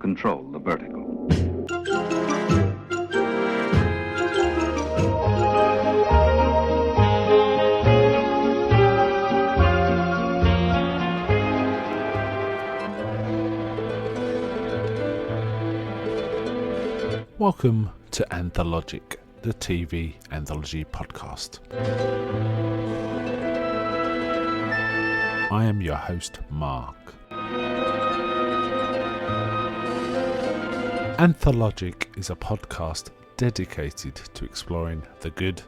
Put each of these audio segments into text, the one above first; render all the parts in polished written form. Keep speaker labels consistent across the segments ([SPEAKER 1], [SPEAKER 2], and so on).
[SPEAKER 1] control the vertical.
[SPEAKER 2] Welcome to Anthologic, the TV anthology podcast. I am your host, Mark. Anthologic is a podcast dedicated to exploring the good,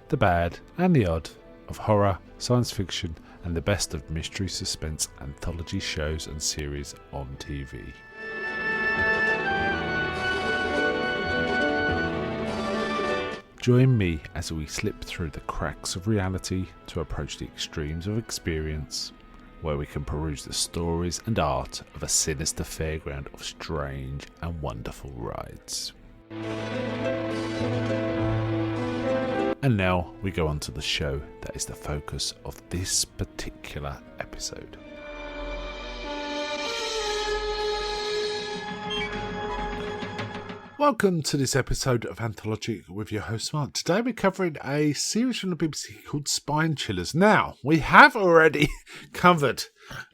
[SPEAKER 2] the bad, and the odd of horror, science fiction, and the best of mystery suspense anthology shows and series on TV. Join me as we slip through the cracks of reality to approach the extremes of experience, where we can peruse the stories and art of a sinister fairground of strange and wonderful rides. And now we go on to the show that is the focus of this particular episode. Welcome to this episode of Anthologic with your host Mark. Today we're covering a series from the BBC called Spine Chiilers. Now, we have already covered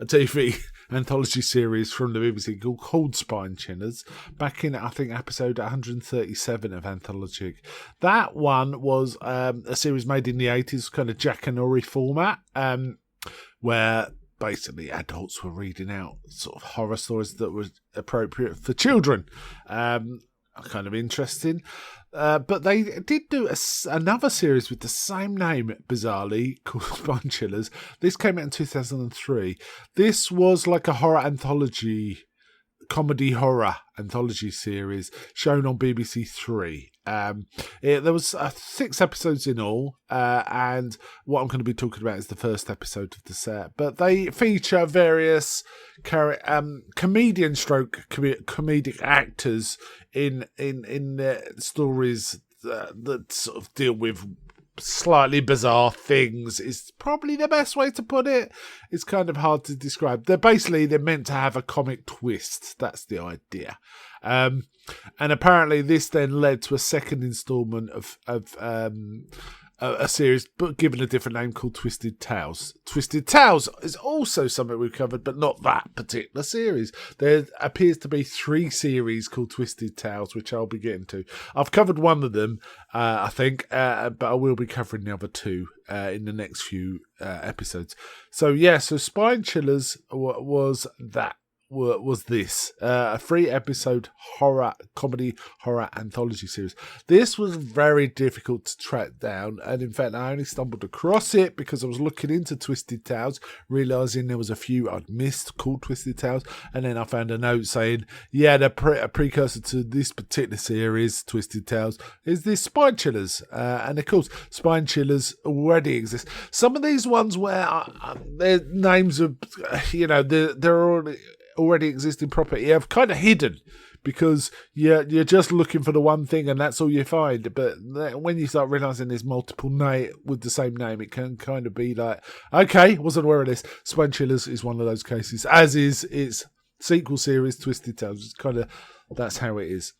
[SPEAKER 2] a TV anthology series from the BBC called Spine Chiilers back in, I think, episode 137 of Anthologic. That one was a series made in the 80s, kind of Jack and Ori format, where basically adults were reading out sort of horror stories that were appropriate for children. Kind of interesting. But they did do another series with the same name, bizarrely, called Spine Chiilers. This came out in 2003. This was like a horror anthology, comedy horror anthology series shown on BBC Three. There was 6 episodes in all, and what I'm going to be talking about is the first episode of the set. But they feature various comedian stroke comedic actors in their stories that sort of deal with slightly bizarre things is probably the best way to put it. It's kind of hard to describe. They're meant to have a comic twist. That's the idea. And apparently this then led to a second instalment of a series, but given a different name, called Twisted Tales. Twisted Tales is also something we've covered, but not that particular series. There appears to be 3 series called Twisted Tales, which I'll be getting to. I've covered one of them, I think, but I will be covering the other 2 in the next few episodes. So Spine Chiilers was this a 3-episode comedy horror anthology series. This was very difficult to track down, and in fact I only stumbled across it because I was looking into Twisted Tales, realising there was a few I'd missed called Twisted Tales, and then I found a note saying, a precursor to this particular series, Twisted Tales, is this Spine Chiilers, and of course Spine Chiilers already exist. Some of these ones where their names are, they're already existing property, I've kind of hidden because you're just looking for the one thing and that's all you find. But when you start realising there's multiple with the same name, it can kind of be like, okay, wasn't aware of this. Spine Chiilers is one of those cases, as is its sequel series, Twisted Tales. It's kind of, that's how it is.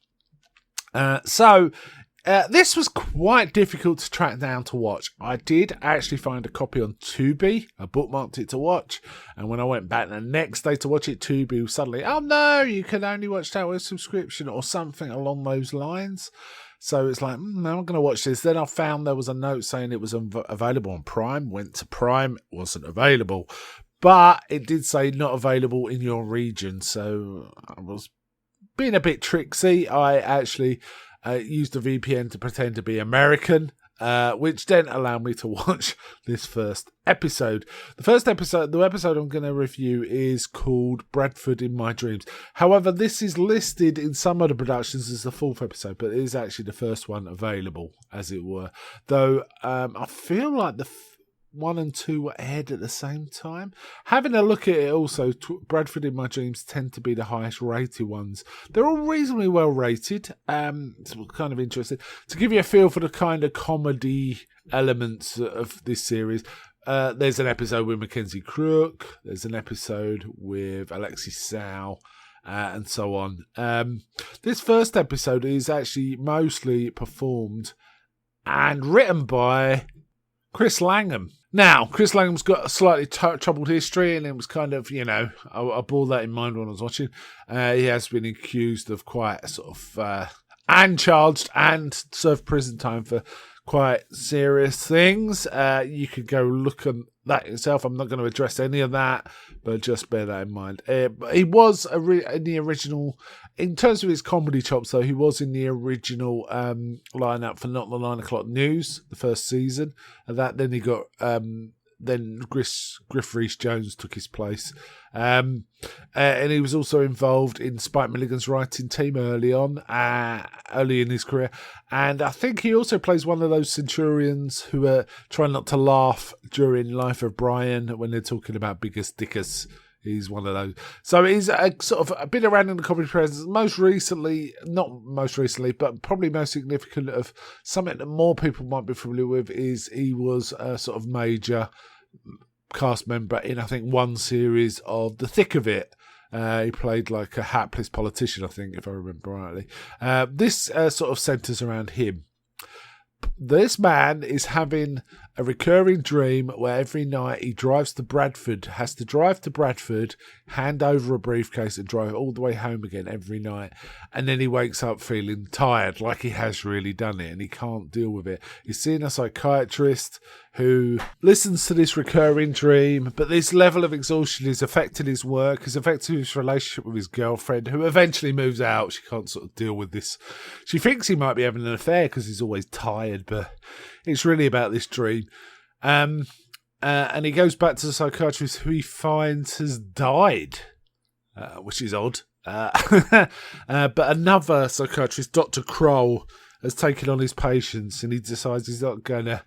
[SPEAKER 2] This was quite difficult to track down to watch. I did actually find a copy on Tubi. I bookmarked it to watch. And when I went back the next day to watch it, Tubi was suddenly, oh no, you can only watch that with subscription or something along those lines. So it's like, no, I'm going to watch this. Then I found there was a note saying it was available on Prime. Went to Prime, it wasn't available. But it did say not available in your region. So I was being a bit tricksy. I actually used a VPN to pretend to be American, which then allowed me to watch this first episode. The episode I'm going to review is called Bradford in My Dreams. However, this is listed in some other productions as the 4th episode, but it is actually the first one available, as it were. Though I feel like the 1 and 2 were aired at the same time. Having a look at it also, Bradford in My Dreams tend to be the highest rated ones. They're all reasonably well rated. It's kind of interesting. To give you a feel for the kind of comedy elements of this series, there's an episode with Mackenzie Crook. There's an episode with Alexis Sow. and so on. This first episode is actually mostly performed and written by Chris Langham. Now, Chris Langham's got a slightly troubled history, and it was kind of, I bore that in mind when I was watching. He has been accused of quite sort of, and charged and served prison time for quite serious things. You could go look at that yourself. I'm not going to address any of that, but just bear that in mind. He was in the original, in terms of his comedy chops, though, he was in the original lineup for Not the 9 O'Clock News, the first season of that. Then he got, then Griff Rhys-Jones took his place. And he was also involved in Spike Milligan's writing team early in his career. And I think he also plays one of those centurions who are trying not to laugh during Life of Brian when they're talking about biggest dickers. He's one of those. So he's been around in the comedy presence. Not most recently, but probably most significant of something that more people might be familiar with is he was a sort of major cast member in, I think, one series of The Thick of It. He played like a hapless politician, I think, if I remember rightly. This sort of centres around him. This man is having a recurring dream where every night he has to drive to Bradford, hand over a briefcase and drive all the way home again every night. And then he wakes up feeling tired, like he has really done it, and he can't deal with it. He's seeing a psychiatrist who listens to this recurring dream, but this level of exhaustion is affecting his work, is affecting his relationship with his girlfriend, who eventually moves out. She can't sort of deal with this. She thinks he might be having an affair because he's always tired, but it's really about this dream. And he goes back to the psychiatrist, who he finds has died, which is odd. But another psychiatrist, Dr. Kroll, has taken on his patients, and he decides he's not going to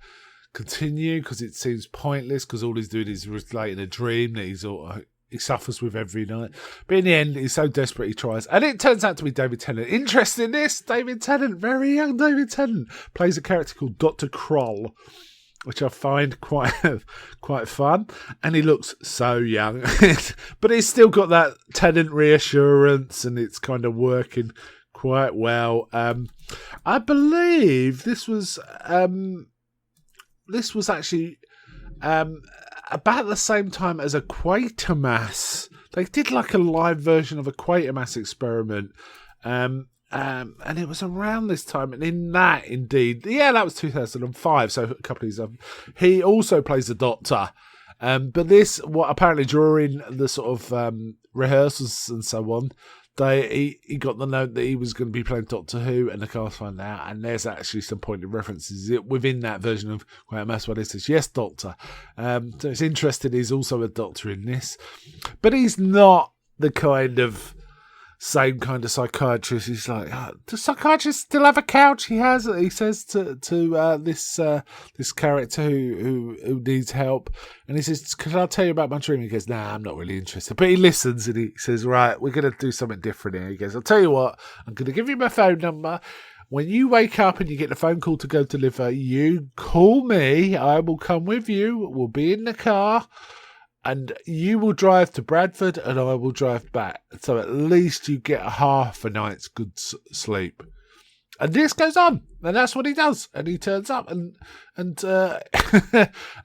[SPEAKER 2] continue because it seems pointless, because all he's doing is relating a dream that he suffers with every night. But in the end, he's so desperate he tries. And it turns out to be David Tennant. Interesting in this, David Tennant, very young David Tennant, plays a character called Dr. Kroll, which I find quite fun. And he looks so young. But he's still got that Tennant reassurance, and it's kind of working quite well. I believe this was actually about the same time as a Quatermass. They did like a live version of a Quatermass experiment. And it was around this time. And in that, indeed, that was 2005, so a couple of years. He also plays the Doctor. But this, apparently during the sort of rehearsals and so on, he got the note that he was going to be playing Doctor Who, and the cast found out, and there's actually some pointed references within that version of Quatermass where it says, yes, Doctor. So it's interesting, he's also a Doctor in this. But he's not the kind of psychiatrist. He's like, does psychiatrists still have a couch? He says to this character who needs help, and he says, can I tell you about my dream? He goes, nah, I'm not really interested. But he listens, and he says, right, we're going to do something different here. He goes, I'll tell you what, I'm going to give you my phone number. When you wake up and you get a phone call to go deliver, you call me. I will come with you. We'll be in the car. And you will drive to Bradford and I will drive back. So at least you get half a night's good sleep. And this goes on. And that's what he does. And he turns up and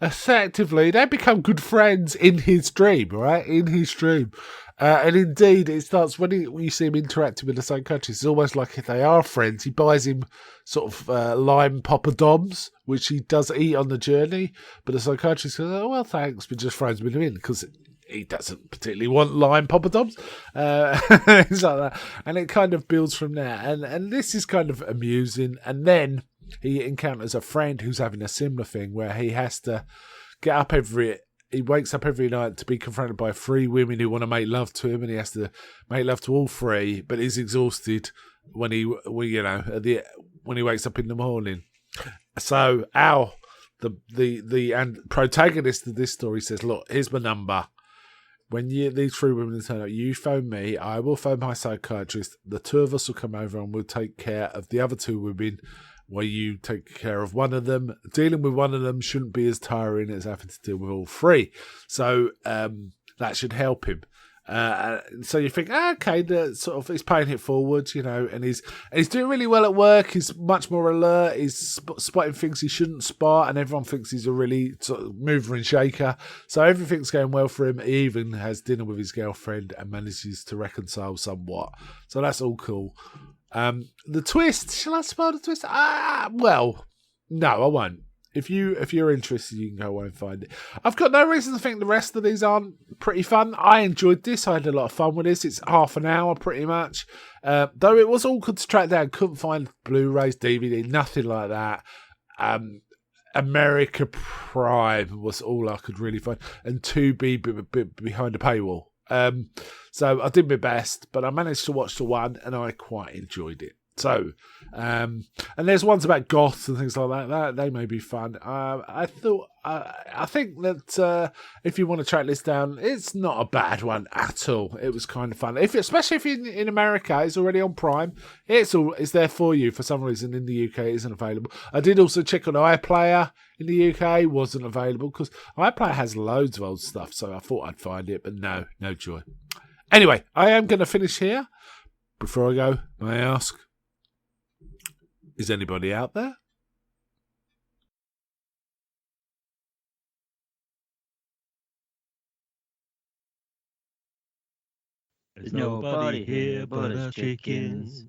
[SPEAKER 2] effectively they become good friends in his dream, right? In his dream. And indeed, it starts when you see him interacting with the psychiatrist. It's almost like if they are friends. He buys him sort of lime poppadoms, which he does eat on the journey. But the psychiatrist goes, "Oh well, thanks," but just throws him in because he doesn't particularly want lime poppadoms. It's like that, and it kind of builds from there. And this is kind of amusing. And then he encounters a friend who's having a similar thing where he has to get up He wakes up every night to be confronted by 3 women who want to make love to him, and he has to make love to all 3, but he's exhausted when he wakes up in the morning. So the protagonist of this story says, look, here's my number. When these 3 women turn up, you phone me, I will phone my psychiatrist, the 2 of us will come over and we'll take care of the other 2 women, where you take care of one of them. Dealing with one of them shouldn't be as tiring as having to deal with all 3. So that should help him. So you think, okay, he's paying it forward, and he's doing really well at work. He's much more alert. He's spotting things he shouldn't spot, and everyone thinks he's a really sort of mover and shaker. So everything's going well for him. He even has dinner with his girlfriend and manages to reconcile somewhat. So that's all cool. The twist, shall I spoil the twist? Well, no, I won't. If you're interested, you can go away and find it. I've got no reason to think the rest of these aren't pretty fun. I enjoyed this. I had a lot of fun with this. It's half an hour pretty much. Though it was awkward to track down. Couldn't find Blu-rays, DVD, nothing like that. America Prime was all I could really find. And 2B behind a paywall. So I did my best, but I managed to watch the one and I quite enjoyed it. So, and there's ones about goths and things like that. They may be fun. I think that if you want to track this down, it's not a bad one at all. It was kind of fun. Especially if you're in America, it's already on Prime. It's there for you. For some reason, in the UK, it isn't available. I did also check on iPlayer in the UK. Wasn't available because iPlayer has loads of old stuff. So I thought I'd find it, but no joy. Anyway, I am going to finish here. Before I go, may I ask? Is anybody out there?
[SPEAKER 1] There's nobody here but us chickens.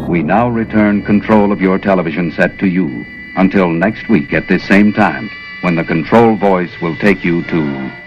[SPEAKER 3] We now return control of your television set to you. Until next week at this same time, when the control voice will take you to